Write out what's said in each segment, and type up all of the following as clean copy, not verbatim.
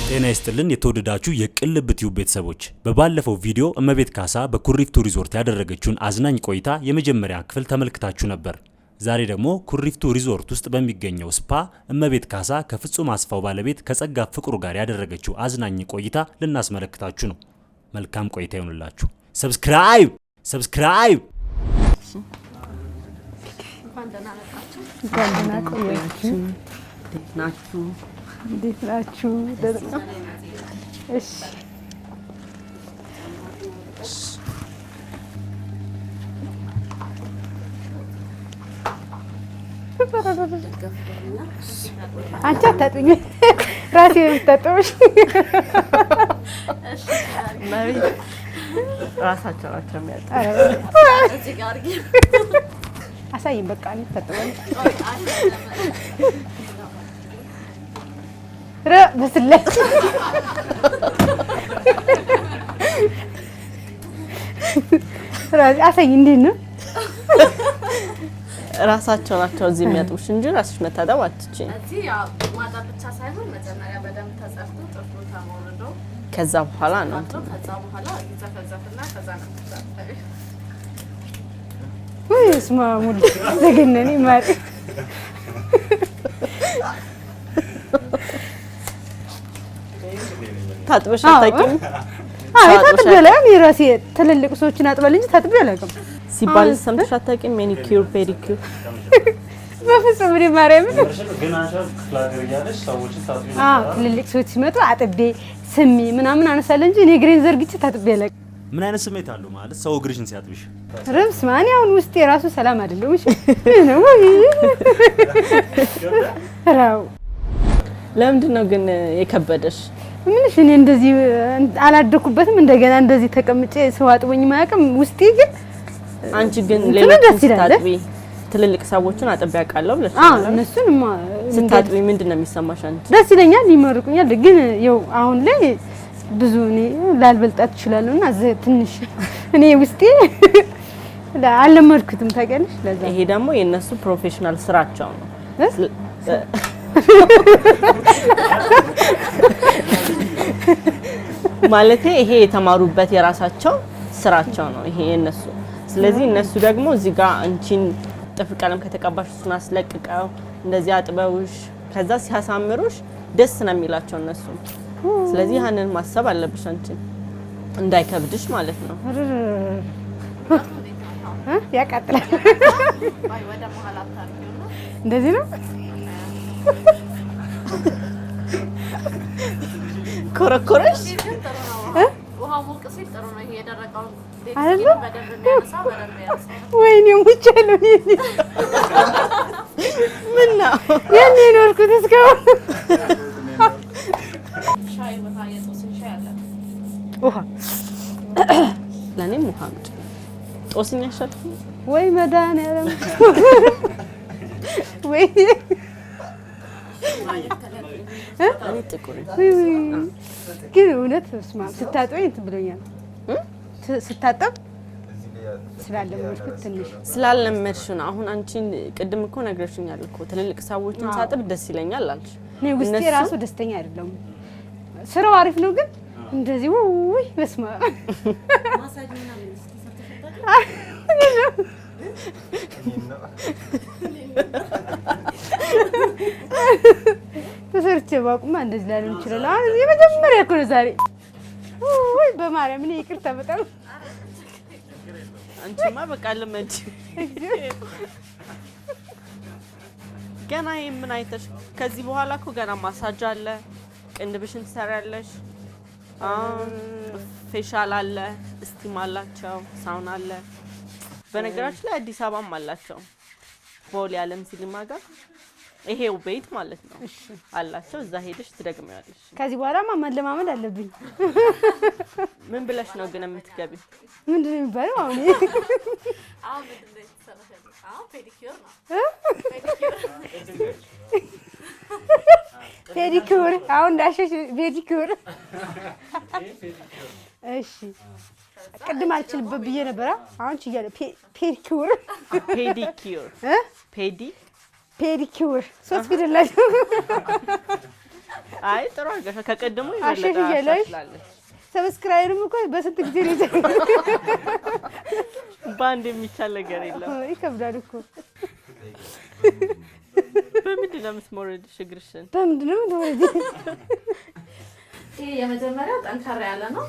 ጤና ይስጥልን የተወደዳችሁ የቅልብ ቲዩብ ቤተሰቦች በባለፈው ቪዲዮ እመቤት ካሳ በኩሪፍቱ ሪዞርት ያደረገችውን አዝናኝ ቆይታ የመጀመሪያ ክፍል ተመልክታችሁ ነበር። ዛሬ ደግሞ ኩሪፍቱ ሪዞርት ውስጥ በሚገኘው ስፓ እመቤት ካሳ ከፍጹም አስፋው ባለቤት ከጸጋ ፍቅሩ ጋር ያደረገችው አዝናኝ ቆይታ ልናስመለክታችሁ ነው። መልካም ቆይታ ይሁንላችሁ። ሰብስክራይብ እንዴት ናችሁ? እሺ አንቺ አታጥኝ ራሴ የምታጠብሽ ማሪ ራሳቸው ናቸው የሚያጠ እዚህ ጋር አሳይኝ በቃ እኔ ታጠበኝ በስለት ራሴ አሳይኝ እንዴት ነው ራሳቸው ናቸው እዚህ የሚያጥቡሽ እንጂ ራስሽ መታጠብ አትችይም። እዚህ ያው ማጠብ ብቻ ሳይሆን መጀመሪያ በደንብ ተጸፍቶ ጥፍሩ ተሞርዶ ከዛ በኋላ ነው ከዛ በኋላ ይዘፈዘፍና ከዛ ነው ተጸፈረ። ወይ ስማሙል ዘገነኔ ማሪ ታጥበሽ አታውቂም? አይ ታጥበላም ይራሴ ትልልቅ ሰዎችን አጥበል እንጂ ታጥበ አላውቅም ሲባል ሰምተሽ አታውቂም? ሜኒኪዩር ፔዲኪዩር በፍጹም እኔ ማርያም ግን አንቺ ክላገር ያለሽ ሰዎችን ታጥቢ ትልልቅ ሰዎች ሲመጡ አጥቤ ስሚ ምናምን አነሳለ እንጂ እኔ ግሬን ዘርግቼ ታጥቤ አላውቅም። ምን አይነት ስሜት አለው ማለት ሰው እግርሽን ሲያጥብሽ? ረብስ ማን ያውን ውስጥ የራሱ ሰላም አይደለም። እሺ ነው ራው ለምንድን ነው ግን የከበደሽ? ምንሽ እኔ እንደዚህ አላደኩበትም። እንደገና እንደዚህ ተቀምጬ ሰው አጥቦኝ ማያውቅም። ውስጤ ግን አንቺ ግን ሌሎች ስታጥቢ ትልልቅ ሰዎችን አጥቤ አውቃለሁ ብለሽ እነሱንማ ስታጥቢ ምንድን ነው የሚሰማሽ? አንቺ ደስ ይለኛል፣ ይመርቁኛል። ግን ያው አሁን ላይ ብዙ እኔ ላልበልጣት እችላለሁና ትንሽ እኔ ውስጤ አልለመድኩትም ታውቂያለሽ። ለዛ ይሄ ደግሞ የነሱ ፕሮፌሽናል ስራቸው ነው። ማለት ይሄ የተማሩበት የራሳቸው ስራቸው ነው ይሄ የነሱ። ስለዚህ እነሱ ደግሞ እዚህ ጋር አንቺን ጥፍር ቀለም ከተቀባሽ እሱን አስለቅቀው እንደዚህ አጥበውሽ ከዛ ሲያሳምሩሽ ደስ ነው የሚላቸው እነሱ። ስለዚህ ያንን ማሰብ አለብሽ አንቺ እንዳይከብድሽ ማለት ነው። ያቃጥላል ወደ መሀል አታርጊውና እንደዚህ ነው ኮረኮረሽ ውሃ ሞቅ ሲል ጥሩ ነው። ይሄ የደረቀው አይደለም በደንብ የሚያነሳው በደንብ ያነሳው። ወይኔ ሙቻለሁ ምን ነው ያኔ ኖርኩት እስካሁን ሻይ ቦታ የጦስኝ ሻይ አለ። ውሃ ለኔም ውሃ አምጪ። ጦስኝ ያሻልኩ ወይ መድኃኒዓለም ወይ እኔ ጥቁር ግን እውነት ስማ ስታጠብ እንትን ብሎኛል። ስታጠብ ስላለመድኩት ትንሽ ስላለመድሽ ነው። አሁን አንቺን ቅድም እኮ ነግረሽኛል እኮ ትልልቅ ሰዎችን ሳጥብ ደስ ይለኛል አልሽ። እኔ ውስጤ ራሱ ደስተኛ አይደለም። ስራው አሪፍ ነው ግን እንደዚህ ውይ በስማ ማሳጅ ምናምን ስትሰርተፈታ ተሰርቼ ባቁማ እንደዚህ ላለም ይችላል። አሁን የመጀመሪያ እኮ ነው ዛሬ። ወይ በማርያም እኔ ይቅርታ በጣም አንቺማ በቃ ለመድ ገና ምን አይተሽ ከዚህ በኋላ እኮ ገና ማሳጅ አለ፣ ቅንድብሽን ትሰሪያለሽ፣ ፌሻል አለ፣ ስቲም አላቸው፣ ሳውና አለ። በነገራችን ላይ አዲስ አበባም አላቸው ቦሌ ዓለም ሲኒማ ጋር ይሄው ቤት ማለት ነው አላቸው። እዛ ሄደሽ ትደግሚያለሽ። ከዚህ በኋላማ መለማመድ አለብኝ። ምን ብለሽ ነው ግን የምትገቢው? ምንድነው የሚባለው? አሁን አሁን ምንድን ነው የተሰራው? አሁን ፔዲኪዩር ነው። ፔዲኪዩር አሁን ዳሽሽ ፔዲኪዩር። እሺ ቅድም አልችልበት ብዬ ነበር። አሁን ችያለሁ። ፔዲኪዩር ፔዲኪዩር ፔዲ ፔዲኪዩር ሶስት ፊደል ላይ አይ ጥሩ አድርገሽ ከቀደሙ ይበለጣ አሻሽላለች ሰብስክራይብም እኮ በስንት ጊዜ ነው ባንድ የሚቻል ነገር የለም ይከብዳል እኮ በምንድን ነው የምትሞረድ ሽግርሽን በምንድን ነው እንደዚህ ይሄ የመጀመሪያው ጠንካራ ያለ ነው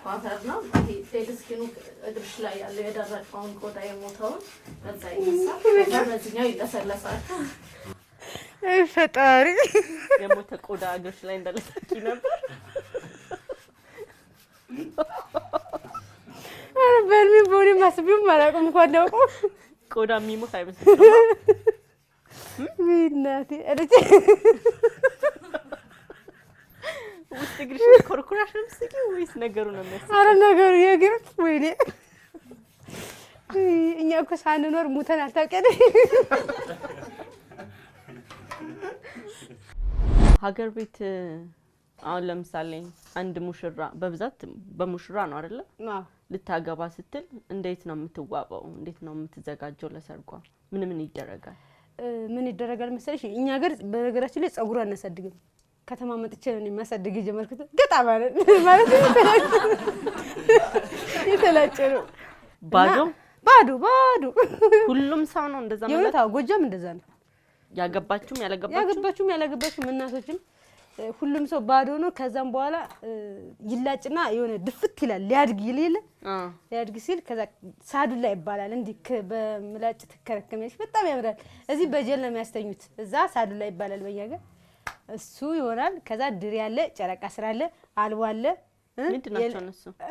ኳተር ነው ይሄ ቴክስኪኑ እግርሽ ላይ ያለው የደረቀውን ቆዳ የሞተውን በዛ ይነሳል በዚህኛው ይለሰለሳል ፈጣሪ የሞተ ቆዳ እግርሽ ላይ እንደለሰኪ ነበር በርሚ ቦዲ ማስቢው ማላቆም እንኳን ነው ቆዳ የሚሞት አይመስልም ቢናቲ አለች ውስጥ እግርሽ ኮርኩራሽ ነው ምስኪ ወይስ ነገሩ ነው የሚያስፈልግ አረ ነገሩ የግር ወይኔ እኛ እኮ ሳንኖር ሙተን አታውቀን ሀገር ቤት አሁን ለምሳሌ አንድ ሙሽራ በብዛት በሙሽራ ነው አይደል አዎ ልታገባ ስትል እንዴት ነው የምትዋበው እንዴት ነው የምትዘጋጀው ለሰርጓ ምን ይደረጋል ምን ይደረጋል መሰለሽ እኛ ሀገር በነገራችን ላይ ጸጉሯን እናሳድግም ከተማ መጥቼ ነው የሚያሳድግ ጀመርኩት ገጣ ማለት የተላጨ ነው ባዶ ሁሉም ሰው ነው እንደዛ ማለት የውታው ጎጃም እንደዛ ነው ያገባችሁም ያላገባችሁም እናቶችም ሁሉም ሰው ባዶ ነው ከዛም በኋላ ይላጭና የሆነ ድፍት ይላል ሊያድግ ይልል ሊያድግ ሲል ከዛ ሳዱላ ይባላል እንዲ በምላጭ ተከረከመሽ በጣም ያምራል እዚህ በጀል ነው የሚያስተኙት እዛ ሳዱላ ይባላል በያገር እሱ ይሆናል ከዛ ድር ያለ ጨረቃ ስራ አለ አልቦ አለ ምንድነው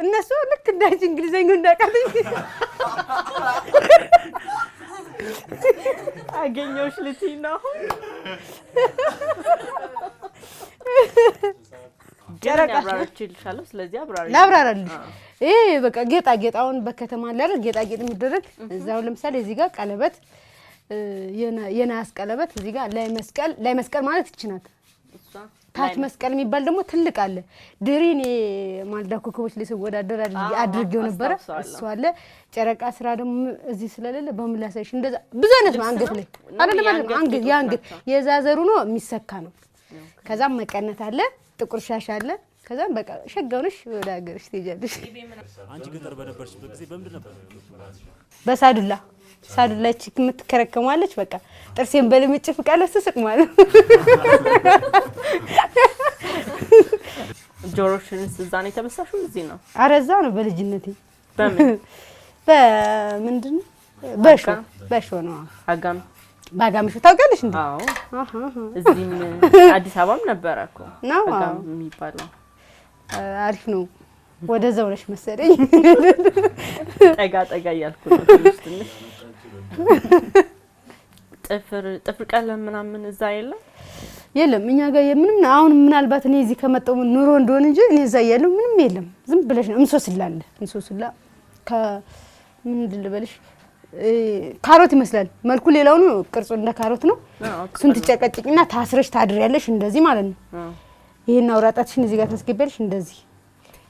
እነሱ ልክ እንዳንቺ እንግሊዘኛው እንዳቃተኝ አገኘውሽ ልቲና ጨረቃ አብራራች ይልሻለሁ ስለዚህ ላብራራልሽ ይሄ በቃ ጌጣጌጣውን በከተማ ላይ ጌጣጌጥ የሚደረግ እዛው ለምሳሌ እዚህ ጋር ቀለበት የናስ ቀለበት እዚህ ጋር ላይ መስቀል ማለት ይችላል ታች መስቀል የሚባል ደግሞ ትልቅ አለ ድሪን ማልዳ ኮከቦች ለሰወዳደር አድርጌው ነበር እሱ አለ ጨረቃ ስራ ደግሞ እዚህ ስለሌለ በምላሳሽ እንደዛ ብዙ አይነት አንገት ላይ አይደለም አንገት ያንገት የዛዘሩ ነው የሚሰካ ነው ከዛም መቀነት አለ ጥቁር ሻሽ አለ ከዛም በቃ ሸጋውንሽ ወደ ሀገርሽ ትሄጃለሽ አንቺ ገጠር በነበርሽበት ጊዜ በምንድን ነበር በሳዱላ ሳዱላች የምትከረከማለች በቃ ጥርሴን በልምጭ ፍቃለስ ስቅ ማለት ጆሮሽንስ እዛ ነው የተበሳሽው እዚህ ነው አረዛ ነው በልጅነቴ በምንድን በሾ ነው ባጋምሽ ታውቂያለሽ እንዴ አዎ እዚህም አዲስ አበባም ነበረኮ ባጋም የሚባለው አሪፍ ነው ወደዛው ነሽ መሰለኝ ጠጋ ያልኩ ነው ትንሽ ጥፍር ቀለም ምናምን እዛ የለም እኛ ጋር ምንም አሁን ምናልባት እኔ እዚህ ከመጣው ኑሮ እንደሆነ እንጂ እኔ እዛ ያለው ምንም የለም ዝም ብለሽ ነው እንሶስላ ምንድን ልበልሽ ካሮት ይመስላል መልኩ ሌላው ነው ቅርጹ እንደ ካሮት ነው እሱን ትጨቀጭቂና ታስረሽ ታድሪያለሽ እንደዚህ ማለት ነው ይሄን አውራጣትሽን እዚህ ጋር ታስገቢያለሽ እንደዚህ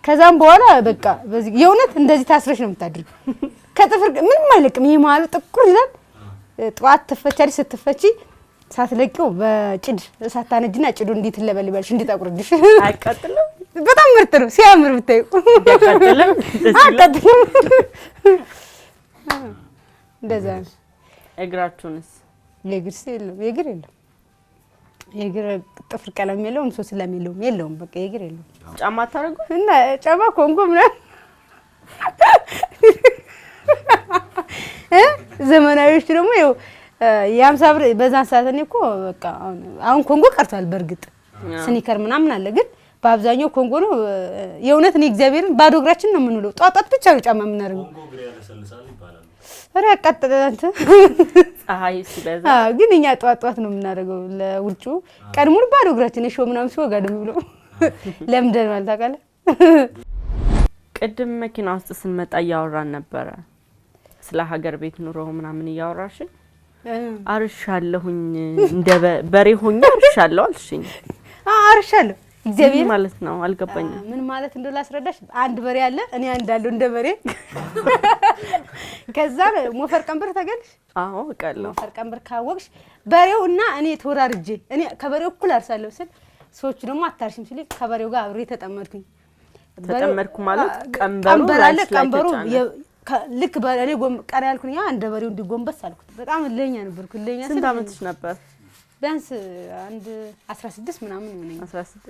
ከዛም በኋላ በቃ በዚህ የውነት እንደዚህ ታስረሽ ነው የምታድሪው ከጥፍር ምንም አይለቅም ይሄ ማለት ጥቁር ይላል ጧት ተፈቻለሽ ስትፈቺ ሳትለቂው በጭድ ሳታነጅና ጭዱ እንዴት ለበልበልሽ እንዲጣቁርልሽ አይቀጥልም በጣም ምርጥ ነው ሲያምር ብታዩ አይቀጥልም እንደዛ እግራችሁንስ የግር የለም የግር ጥፍር ቀለም የለውም ሶስት የለውም በቃ የግር የለውም ጫማ ታረጉ እና ጫማ ኮንጎ ምናምን ዘመናዊዎች ደግሞ ይኸው የ50 ብር በዛን ሰዓት እኔ እኮ በቃ አሁን ኮንጎ ቀርቷል በርግጥ ስኒከር ምናምን አለ ግን በአብዛኛው ኮንጎ ነው የውነት እኔ እግዚአብሔርን ባዶ እግራችን ነው የምንውለው ጧጧት ብቻ ነው ጫማ የምናደርገው ኮንጎ እግር ያለሰልሳል ይባላል ኧረ ያቃጥላል ፀሐይ ሲበዛ ግን እኛ ጧጧት ነው የምናደርገው ለውርጩ ቀን ሙሉ ባዶ እግራችን ነው ምናምን ሲወጋ ደም ብሎ ለምደን ማለት ታውቃለህ ቅድም መኪና ውስጥ ስንመጣ ያወራን ነበር ስለ ሀገር ቤት ኑሮ ምናምን ያወራሽ አርሻለሁኝ እንደ በሬ ሆኛ አርሻለሁ አልሽኝ አርሻለሁ እግዚአብሔር ማለት ነው አልገባኝም ምን ማለት እንደው ላስረዳሽ አንድ በሬ አለ እኔ አንዳለው እንደ በሬ ከዛ ሞፈር ቀንበር ታገልሽ አዎ ቀለው ሞፈር ቀንበር ካወቅሽ በሬውና እኔ ተወራርጄ እኔ ከበሬው እኩል አርሳለሁ ስል ሰዎች ደግሞ አታርሽም ሲል ከበሬው ጋር አብሬ ተጠመድኩኝ። ተጠመድኩ ማለት ቀንበሩ ልክ በእኔ ቀና ያልኩኝ እንደ በሬው እንዲጎንበስ አልኩት። በጣም ለኛ ነበርኩ ለኛ። ስንት አመትሽ ነበር? ቢያንስ አንድ 16 ምናምን ነው። 16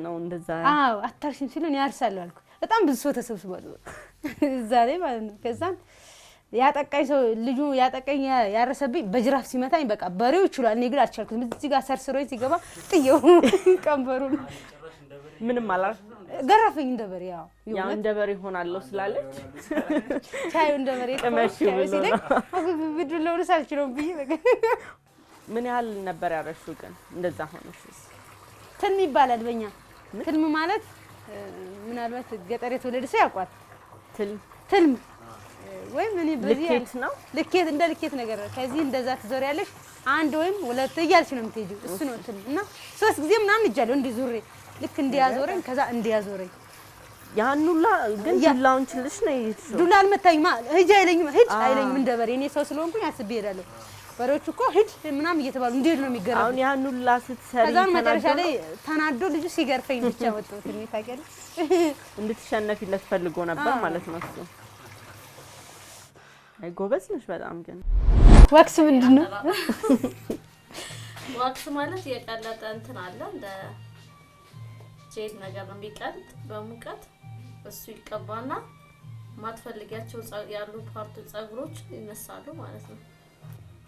ነው እንደዛ። አዎ አታርሽም ሲሉኝ ያርሳለሁ አልኩ። በጣም ብዙ ሰው ተሰብስቧል እዛ ላይ ማለት ነው። ከዛን ያጠቃኝ ሰው ልጁ ያጠቃኝ ያረሰብኝ በጅራፍ ሲመታኝ በቃ በሬው ይችላል እኔ ግን አልቻልኩትም። እዚህ ጋር ሰርሰሮኝ ሲገባ ጥየው ቀንበሩን ምንም አላል ገረፈኝ እንደ በሬ። ያው እንደ በሬ ሆናለሁ ስላለች ታዩ እንደ በሬ ሲለኝ ቢዱለው ልሳልችለው ብዬ በቃ። ምን ያህል ነበር ያረሽው ግን እንደዛ ሆነሽስ? ትልም ይባላል በእኛ። ትልም ማለት ምናልባት ገጠር የተወለደ ሰው ያውቃል። ትልም ወይም እኔ በዚህ ልኬት ነው ልኬት እንደ ልኬት ነገር ከዚህ እንደዛ ትዞሪያለሽ አንድ ወይም ሁለት እያልሽ ነው የምትሄጂው። እሱ ነው ትልም እና 3 ጊዜ ምናምን እጃለሁ እንዲህ ዙሬ ልክ እንዲያዞረኝ ከዛ እንዲያዞረኝ ያንኑላ ግን ዱላውን ችልሽ ነው ይይሽው። ዱላ አልመታኝማ ሂጅ አይለኝም እንደ በሬ እኔ ሰው ስለሆንኩኝ አስቤ እሄዳለሁ። በሬዎቹ እኮ ሂድ ምናምን እየተባሉ እንዴት ነው የሚገረው? አሁን ያንኑላ ስትሰሪ ከዛን መጨረሻ ላይ ተናዶ ልጁ ሲገርፈኝ ብቻ ወጣሁት። እኔ ታውቂያለሽ እንድትሸነፊለት ፈልጎ ነበር ማለት ነው እሱ። አይ ጎበዝ ነሽ በጣም ግን። ዋክስ ምንድነው? ዋክስ ማለት የቀለጠ እንትን አለ እንደ ጄል ነገር ነው የሚቀልጥ በሙቀት እሱ ይቀባና ማትፈልጊያቸው ያሉ ፓርቱ ፀጉሮች ይነሳሉ ማለት ነው።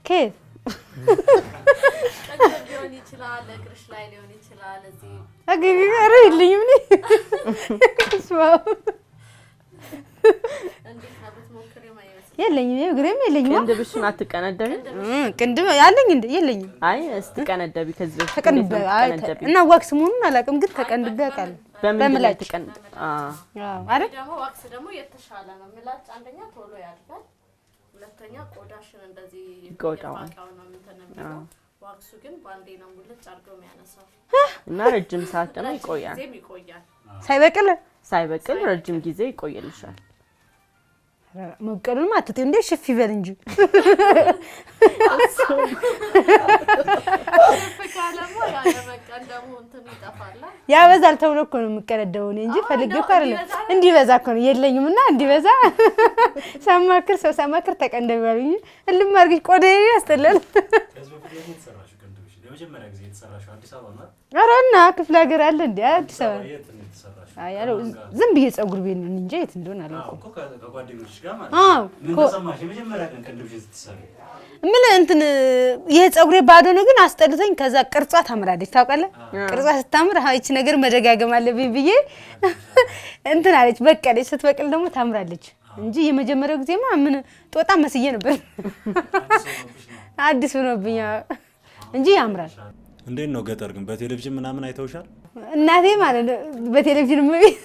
ከየት ሊሆን ይችላል እግርሽ ላይ ሊሆን ይችላል እዚህ አገገረ ይልኝም ነኝ ስማው እንዴት ነው ብትሞክሪው ማለት የለኝም እግሬም የለኝም። ቅንድብሽን አትቀነደቢ? ቅንድብ ያለኝ እንደ የለኝም። አይ እስቲ ቀነደቢ ከዚህ በፊት ተቀንደብ እና ዋክስ መሆኑን አላውቅም ግን ተቀንደብ ያውቃል። በምላጭ ተቀንደ አረ ደግሞ ዋክስ ደግሞ የተሻለ ነው። ምላጭ አንደኛ ቶሎ ያድጋል፣ ሁለተኛ ቆዳሽን እንደዚህ ቆዳውን ነው እንተነምነው። ዋክሱ ግን ባንዴ ነው ሙልጭ አድርጎ የሚያነሳው እና ረጅም ሰዓት ደግሞ ይቆያል። ሳይበቅል ረጅም ጊዜ ይቆይልሻል። መብቀሉን አትጥይ እንደ ሽፍ ይበል እንጂ ፈካለሞ ያለ በቀን ደግሞ እንትን ይጣፋል። ያበዛል ተብሎ እኮ ነው የምቀረደው እንጂ ፈልጌ እኮ አይደለም እንዲበዛ እኮ ነው የለኝምና እንዲበዛ ሰማክር ተቀንደብ ያሉኝ እልም አድርጊ ቆዳዬ ያስጠላል። የመጀመሪያ ጊዜ የተሰራሽው አዲስ አበባ ነው? አረና ክፍለ ሀገር አለ እንዴ አዲስ አበባ? አይ ያለው ዝም ብዬ ፀጉር ቤት እንጂ የት እንደሆነ አላውቅም። እኮ ከጓደኞችሽ ጋር ማለት ነው። ምን ተሰማሽ የመጀመሪያ ቀን ቅንድብሽ ስትሰሪ? ምን እንትን ይሄ ፀጉሬ ባዶ ነው ግን አስጠልቶኝ ከዛ ቅርጿ ታምራለች ታውቃለህ? ቅርጿ ስታምር እቺ ነገር መደጋገም አለብኝ ብዬ እንትን አለች በቀለች። ስትበቅል ደግሞ ታምራለች እንጂ የመጀመሪያው ጊዜማ ምን ጦጣ መስዬ ነበር። አዲስ ሆኖብኝ እንጂ ያምራል። እንዴት ነው ገጠር ግን በቴሌቪዥን ምናምን አይተውሻል? እናቴ ማለት ነው በቴሌቪዥን እመቤት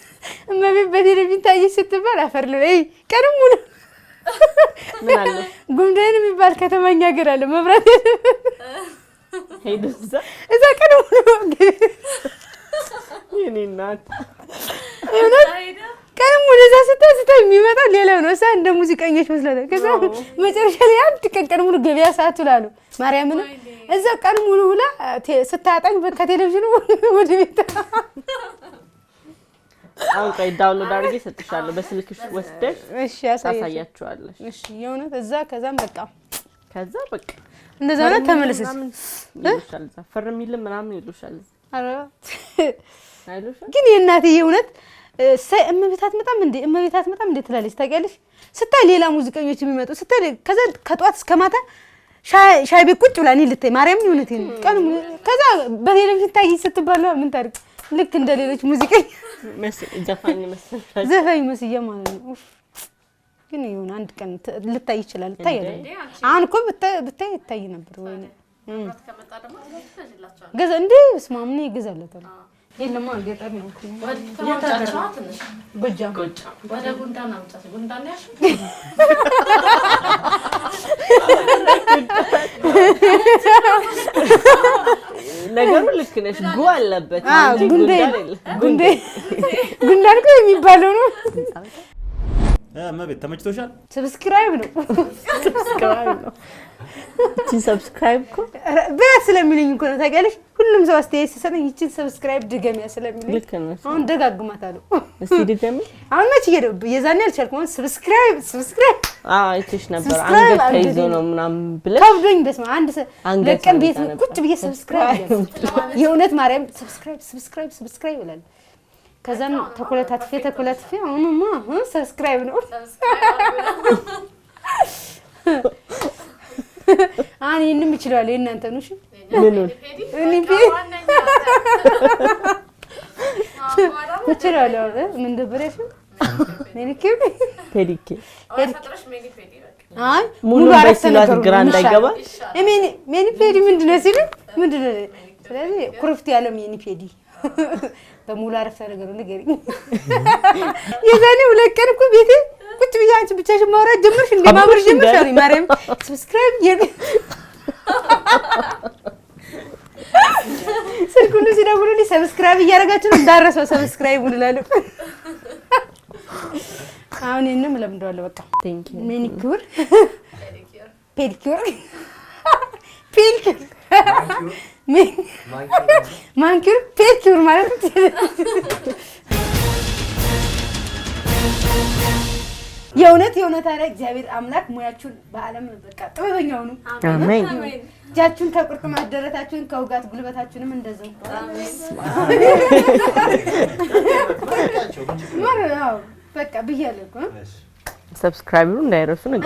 በቴሌቪዥን ታየች ስትባል አፈር ላይ ቀንም ሙሉ ምን አለ ጉምዳይን የሚባል ከተማኛ ሀገር አለ መብራት ሄደዛ እዛ ቀንም ሙሉ የኔ እናት ቀንም ሙሉ እዛ ስታይ የሚመጣው ሌላው ነው። እሷ እንደ ሙዚቀኞች መስላለ። ከዛ መጨረሻ ላይ አንድ ቀን ሙሉ ገበያ ሰዓት ውላሉ ማርያምን እዛ ቀን ሙሉ ውላ ስታጣኝ ከቴሌቪዥኑ ወደ ቤት አሁን ቆይ ዳውንሎድ አድርጌ ሰጥሻለሁ በስልክሽ ወስደሽ እሺ ያሳያችኋለሽ። እሺ የሆነ እዛ ከዛም በቃ እንደዛ ነው ተመለሰች ይሉሻል እዛ ፈርሚልም ምናምን ይሉሻል። አረ አይሉሻል ግን የእናቴ የእውነት እመቤታት መጣም እንዴ ትላለች ታውቂያለሽ? ስታይ ሌላ ሙዚቀኞች የሚመጡ ስታይ ከዛ ከጧት እስከ ማታ ሻይ ቤት ቁጭ ብላ እኔ ልታይ ማርያም የእውነቴ ነው ቀን ከዛ በቴሌቪዥን ታይ ስትባል ምን ታርቅ ልክ እንደ ሌሎች ሙዚቀኛ ዘፋኝ መስዬ ማለት ነው። ግን ይሁን አንድ ቀን ልታይ ይችላል ታያለ። አሁን እኮ ብታይ ይታይ ነበር ወይ ከመጣ ደግሞ ትፈልላችሁ ገዛ እንዴ ስማ ምን ይገዛለታል የለማ ገጠር ነው ጎጃም ወደ ጉንዳን አምጣት ጉንዳን ያሽ ነገሩ ልክ ነሽ። ጉ አለበት ጉንዳን እኮ የሚባለው ነው። እመቤት ተመችቶሻል? ሰብስክራይብ ነው ሰብስክራይብ እኮ በያት ስለሚሉኝ እኮ ነው ታውቂያለሽ። ሁሌ ሁሉም ሰው አስተያየት ሲሰጠኝ ይችን ሰብስክራይብ ድገሚያ ስለሚል ልክ ነው። አሁን ደጋግማታለሁ። እስቲ ድገሚ። አሁን መቼ የዛኔ አልቻልኩም። ሰብስክራይብ አይተሽ ነበር አንገት ተይዞ ነው ምናምን ብለሽ ከብዶኝ በስመ አንድ ለቀን ቤት ቁጭ ብዬ ሰብስክራይብ የእውነት ማርያም ሰብስክራይብ ይላል። ከዛም ተኮለታትፌ አሁንማ ሰብስክራይብ ነው። አሁን ይሄንም ይችላል የእናንተ ነው። እሺ ምን ነው ይችላል ምን ደበረሽ? ፔዲኬ አይ ሙሉ አረፍተ ነገር ግራ እንዳይገባ ሜኒፔዲ ምንድነው ሲል ምንድነው? ስለዚህ ኩርፍት ያለው ሜኒፔዲ በሙሉ አረፍተ ነገር ንገሪኝ። የዛኔ ሁለት ቀን እኮ ቤቴ ቁጭ ብዬ አንቺ ብቻሽን ማውራት ጀመርሽ እንዴ? ማብረሽ ጀመርሽ አለኝ ማርያም። ሰብስክራይብ ስልኩን ሲደውሉልኝ ሰብስክራይብ እያደረጋችሁ ነው እንዳረሰው ሰብስክራይብ እላለሁ። አሁን እኔንም ለምደዋለሁ በቃ ቴንክ ዩ ሜኒኩር ፔዲኩር ማንኪር ፔዲኩር ማለት የእውነት አረ እግዚአብሔር አምላክ ሙያችሁን በዓለም በቃ ጥበበኛው ነው። አሜን። እጃችሁን ከቁርጥማት ደረታችሁን ከውጋት ጉልበታችሁንም እንደዛው በቃ ብያለሁ እኮ ሰብስክራይብ እንዳይረሱ ነገር